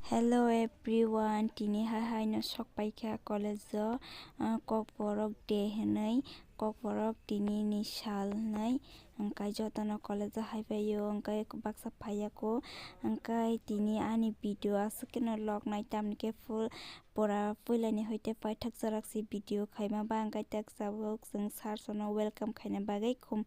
Hello everyone, tini hai no sok paikha college kokborok day henai kokborok tini ni sal nai angkai jotono college hai payo angkai baksa payako angkai tini ani video asukeno log nai tamke full pora puilani hoite paithak jarak si video khaima ba angkai tek sabuk jeng sar sono welcome khaina bagai khum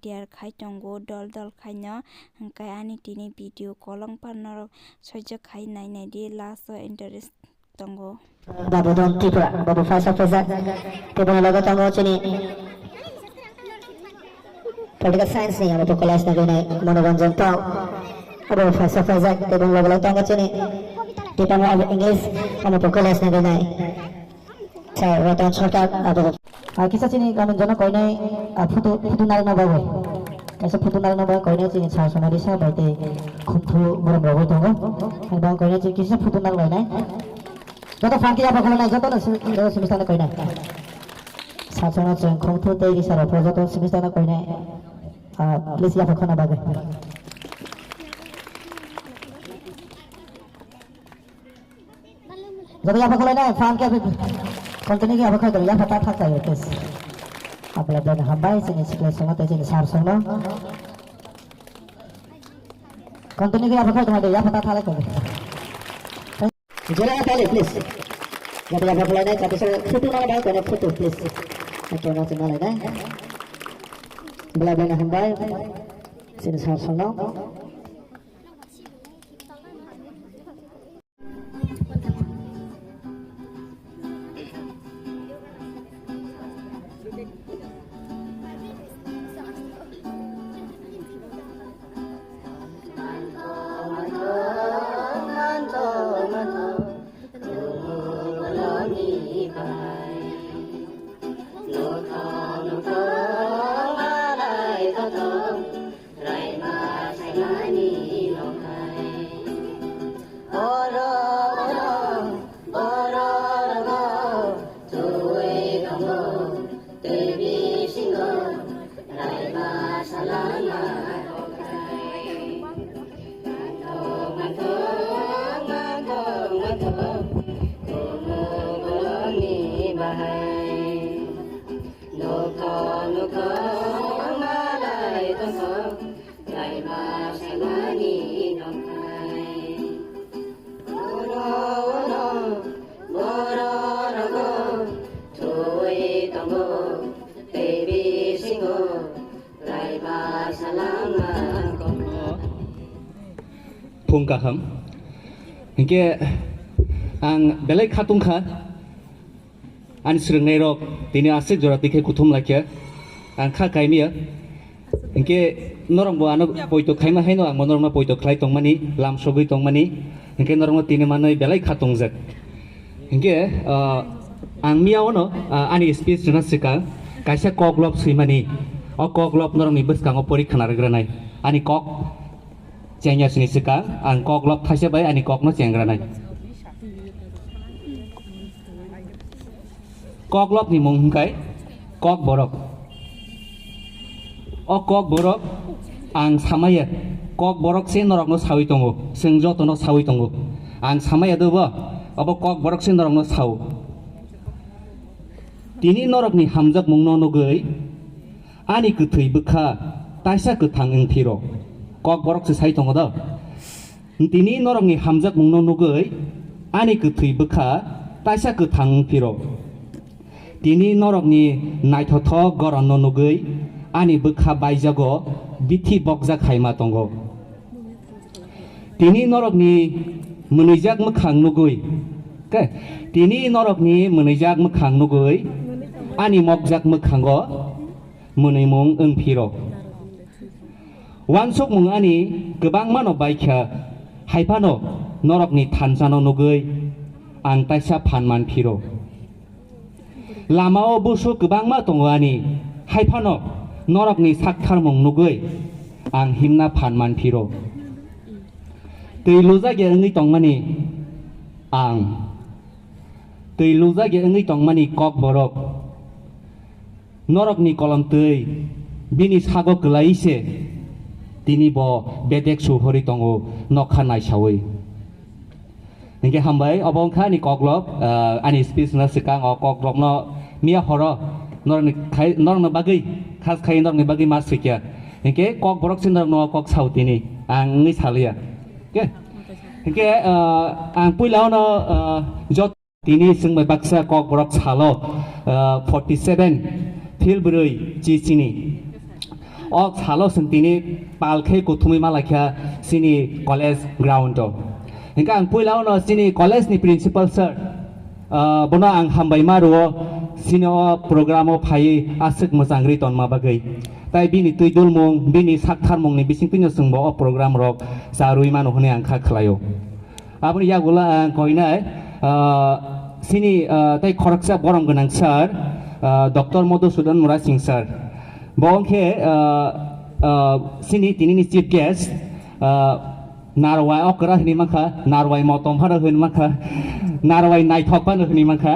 tiar khai tongo dol khaino angkai ani tini video kolong panor sojo khai nai di last interest tongo Babu Don Tripura, Babu Fasa Fazat, Tibon Logo Tongo Chini, Political Science ni, Babu Kelas na gunay, Monobanjan Tau, Babu Fasa Fazat, Tibon Logo Tongo Chini, Tibon Logo English, Babu Kelas na gunay. Saya wetan shortcut, Babu. Kisah Chini, kamu jono kau ni, putu nal na bawa. Kasi putu nal na bawa kau ni Chini, saya sama di sana, berarti kuntu muram bawa Tongo. Kalau kau ni Chini, kisah putu nal kau ni. Jodoh fanki apa kalau naik jodoh semester nak kau naik. Sahaja jeng kongtu teh di sana, jodoh semester nak kau naik. Please apa kau nak bagai. Jodoh apa kalau naik fanki apa konten ini apa kau tu ya patah tak kau tes. Apa lagi nak hambai sini sekelas semua teh sini sar semua. Konten ini apa kau tu ya patah tak kau. Jangan kali please. Jangan apa pula nih, tapi saya foto mana baik kena foto please. Atau nanti mana nih? Belah hambai, sini sana. Pungkaham, hingga ang belai katungkha, an sering nerok, tini asik jorat dikhe kutum lagi, ang kha kaimia, hingga norong bo anak poito kaima haino ang monorong na poito klai tong mani, lam sogui tong mani, hingga norong tini manai belai katungjak, hingga ang miaono ani speech jena sika, kaisa koglop simani, o koglop norong ni bus kango pori khanar granai, ani kok Cengnya sini sekarang, angkok lop tasya bayi, ani kok no cengranai. Kok lop ni mungkai, kok borok. O kok borok, ang samaya, kok borok sen norok no sawi tongo, sengjot no sawi tongo. Ang samaya doba, abo kok borok sen norok no saw. Tini norok ni hamzak mungno no gay, ani ketui beka, tasya ketang eng piro. Kok borok sesai tongo dah. Tini norong ni hamzak mungno nugai, ani ketui beka, tasya ketang piro. Tini norong ni naitoto goron no nugai, ani beka baijago, biti bokjak haima tongo. Tini norong ni menijak mekang nugai, ke? Tini norong ni menijak mekang nugai, ani mokjak mekanggo, menimung eng piro. Wansok mung ani gebang mano baikha haipano norok ni thansano nugui ang taisa phanman phiro lamao busu gebang ma tongo ani haipano norok ni sakthar mung nugui ang himna phanman phiro tei luja ge ngi tongmani ang tei luja ge ngi tongmani kok borok norok ni kolam tei bini sago glaise tini bo bedek suhori tongo nokha naisawai Hingke hambai obong kha ni koklok ani speech na sikang o koklok no mia horo norna bagi khas khai norna bagi mas fikya hingke kok borok sin no kok sautini ang ngi salia ke hingke ang puilao no jot tini singbai baksa kok borok salo 47 thilbrui chi chini ok salo sentini palkhe kuthumi malakha sini college ground to hingka ang puilao no sini college ni principal sir bono ang hambai maruo sini o programo phai asik mosangri tonma bagai tai bini tuidul mong bini sakthar mong ni bising pino sungbo o program rok sarui mano hone ang kha khlayo aboni yagula ang koinai sini tai khoraksa borom ganang sir Dr. Madhusudan Mura Singh sir bongke sini tini ni chief guest narwai okra hini makha narwai motom hara hini makha narwai naithok pan hini makha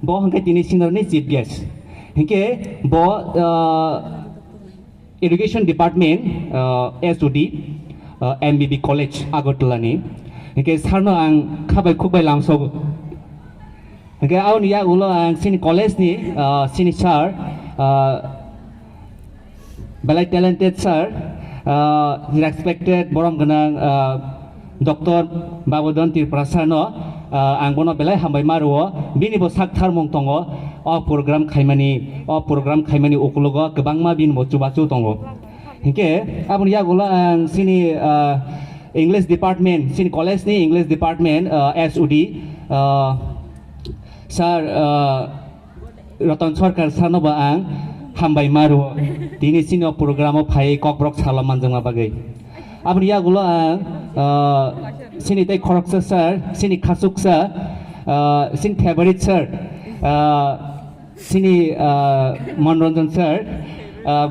bo hangke tini senior ni chief guest hingke bo education department SOD MBB college Agartala ni hingke sarno ang khabai khukbai lamso hingke auni ya ulo ang sini college ni sini sir balai talented sir respected borom ganang Dr. Babudon Tirprasano ang bono belai hambai maruo bini bo sakthar mong tongo o program khaimani okulogo kebangma bin bo chubachu tongo hingke abon yagola ang sini English department sini college ni English department SOD sir Ratan Sarkar sanoba ang hambai maruo tini sini programo phai kokbrok salaman jangma bagai abon yagulo ang sini tai khoroksa sir sini khasuksa sini favorite sir sini Manoranjan sir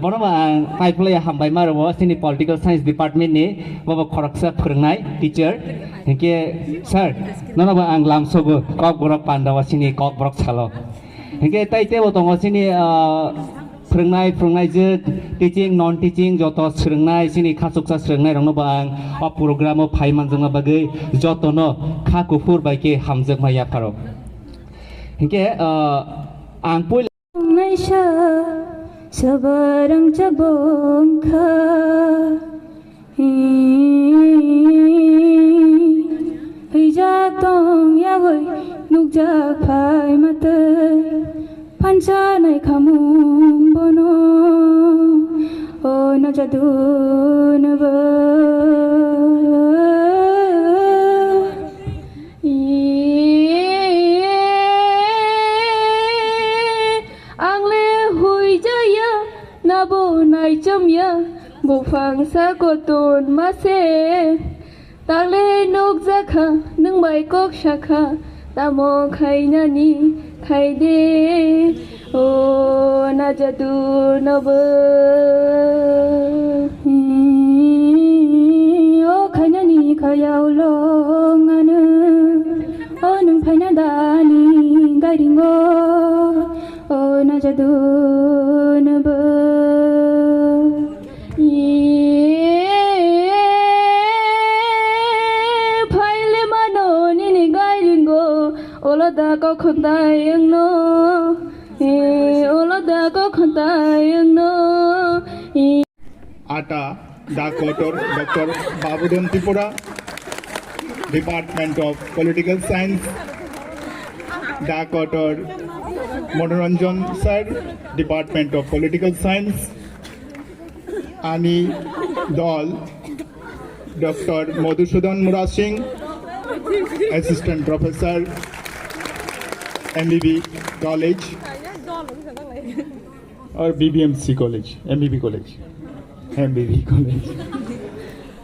bonoma ang taiplay hambai maruo sini political science department ni bobo khoroksa phurngnai teacher hingke sir nonoba ang lamsogo kokbrok pandawa sini kokbrok salo hingke taite bo tongo sini फोरोंनाय जे teaching none teaching जत सोलोंनाय सिनि खासुकसा सोलोंनाय रंनो बां अ प्रोग्रामो फाइमान जोंना बागै जतनो खा कुफुर बायके हामजोग माया pharaoh हिंके आं पुल नायशा सबारं जबंखा हैजाक दं यावै नुकजाक फाय मातै Pancanai kamu bono oh na jadun ba angle hui jaya nabo nai chamya bufang sa kotun mase tangle nok zakha nung bai kok shakha tamo khainani Khaide oh na jadu naba oh khainani khayau longanu oh nung phaina dani gairingo oh na jadu naba phaile mano ni gairingo Olada ko khundayang no olada ko khundayang no Ata Dr. Babudon Tripura Department of Political Science Dr. Manoranjan Sir Department of Political Science Ani Dol Dr. Madhusudan Mura Singh Assistant Professor MBB College or BBMC College, MBB College.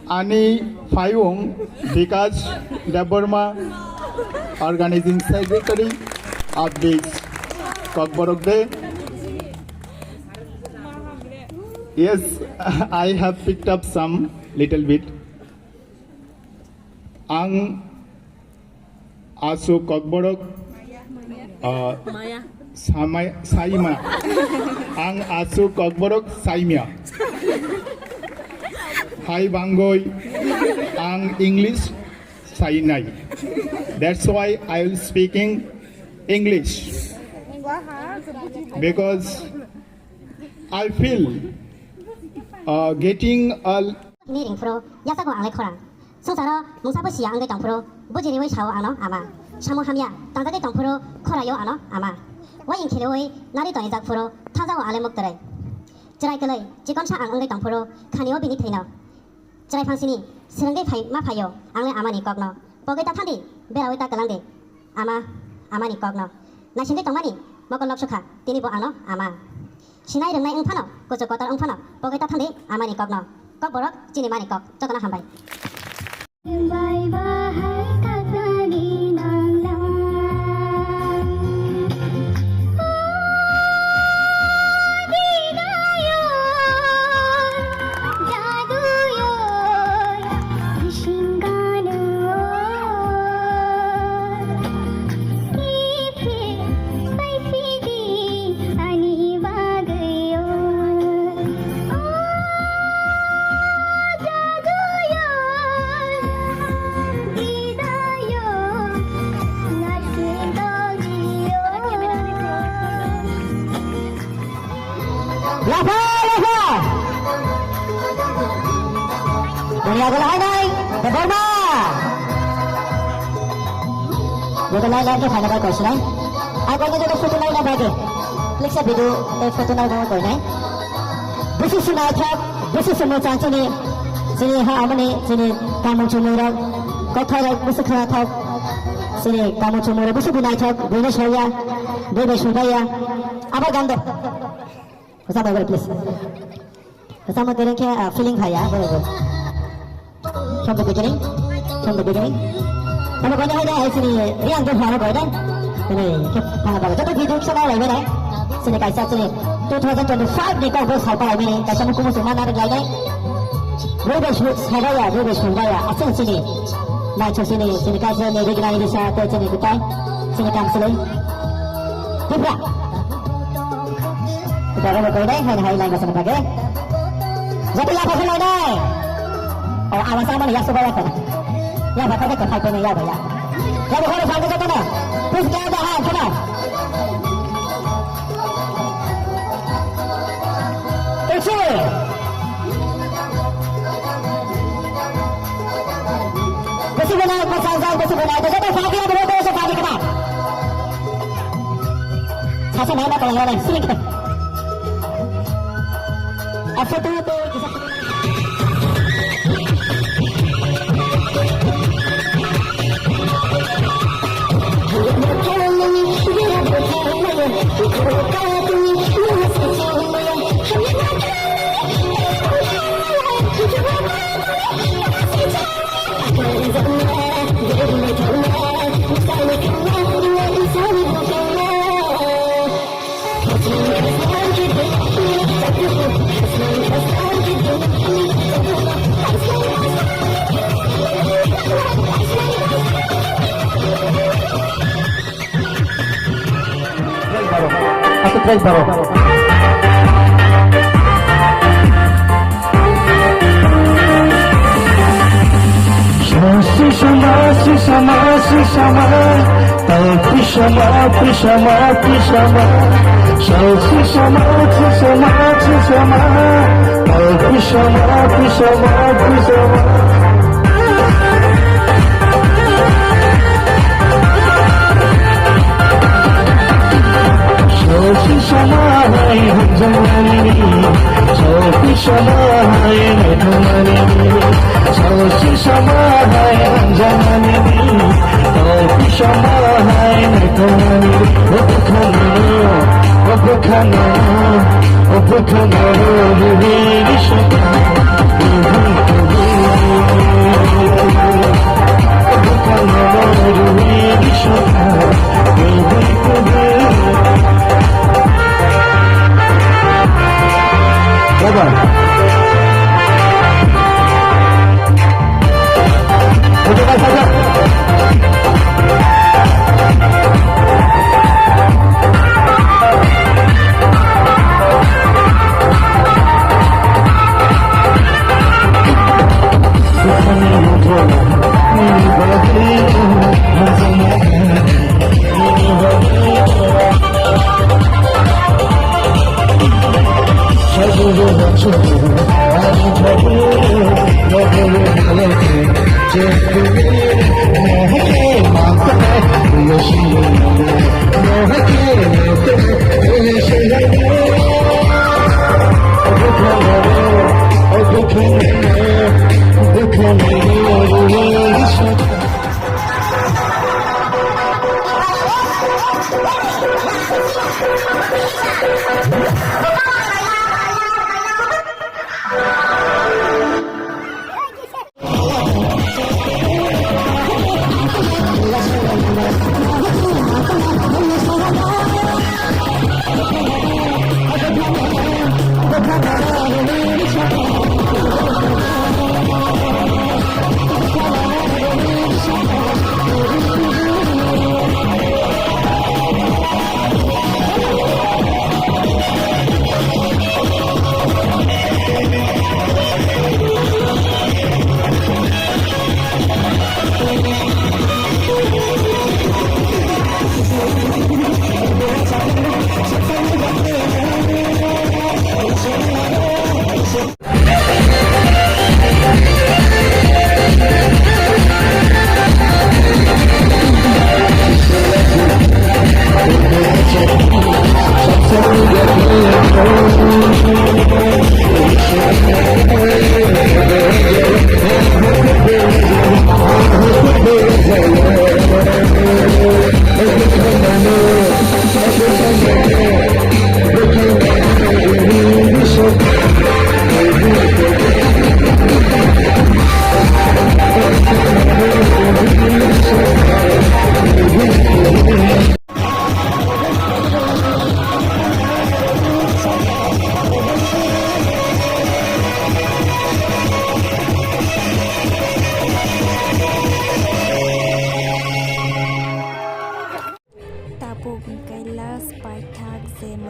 Ani Fayung Vikas Deborma, Organizing Secretary of this Kokborok Day. Yes, I have picked up some little bit. Ang Asu Kokborok Saima Ang Asu Kokborok Saimia Hai Bangoy Ang English Sinai. That's why I will speaking English because I feel getting a Meeting pro, Yasago and Lekora. Sotaro, Musabushi and the Tampro, Bujiri Wishao Ano, Ama. Shamohamia, Tangade Tampuro, Korayo Ano, Ama. Why in Kiloi, Narito is Akuro, Tazao Alemoktere. Jarakale, Jikonsha and the Tampuro, Kanio Binitino. Jai Fansini, Serenge Mapayo, Angle Amani Cogno, Bogeta Tandi, Berawita Galande, Ama, Amani Cogno. Nashinde Tomani, Mokoloksuka, Tinibo Ano, Ama. Shinai and my Umpano, Gozokota Umpano, Bogeta Tandi, Amani Cogno. Kok borok, cini mani kok, contohnya hambai. Bye bye, kata di nang Dunia bola hai Deborma. Jadi lain ke final course lain. Aku ini juga foto lain lagi. Klik sa video, foto lain bawa kau lain. Besi sunai thak, besi semua cantik ni. Sini ha amani, sini kamu cuma orang. Kau thak, besi kena thak. Sini kamu cuma orang, besi bunai thak. Bunai saya, bunai sunaya. Apa ganda? Bersama boleh please. Bersama kalian ke feeling saya, boleh. From the beginning. Kamu kau ni ada sini riang tu mana kau dah? Ini mana kau? Jadi video kita lain ni. Sini kaisa sini 2025 ni kau bos apa ni? Kaisa muka musuh mana ada lagi? Rubbish saya, rubbish saya. Asal sini. Macam sini kaisa ni regional ni saya tu sini kita. Sini kamu sini. Tiba. Kita kalau kau dah, hai lain macam apa ke? Jadi apa sih lain ni? Oh, awas sama ni ya sebab apa? Ya bakal dekat hal ni ya ya. Ya bakal dekat dekat mana? Terus dia ada hal mana? Itu. Besi benar pasal besi benar. Jadi pagi ada berapa orang pagi kena? Saya mana kalau yang lain sini kita. Apa tu kisah Aku try baru.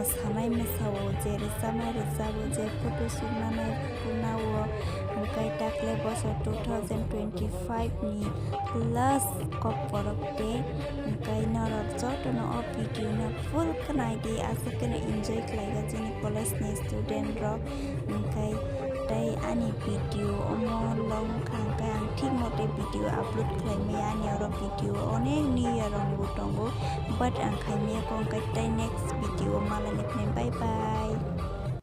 mosaनाय मोसावो जे रोजाबनाय रोजाबो जे फट' सुनानै फुनावो ओमफ्राय दाख्लै बोसोर 2025 नि last कपरक day ओमफ्राय नरक जतनो भिडिअ ना फुल खोनायदि आसोखौनो इन्जय खालायगासिनो कलेजनि स्टुडेन्ट रक ओमफ्राय दाय आंनि भिडिअ लं खांखाय आं थिग मथे भिडिअ आपलोड खालामनाया आंनियाव भिडिअ अनेक निउ इयारावनिबो दङ बाट आं खालामनायखौ ओंखाय नेक्स्ट भिडिअ मालायनिफ्राय बाय बाय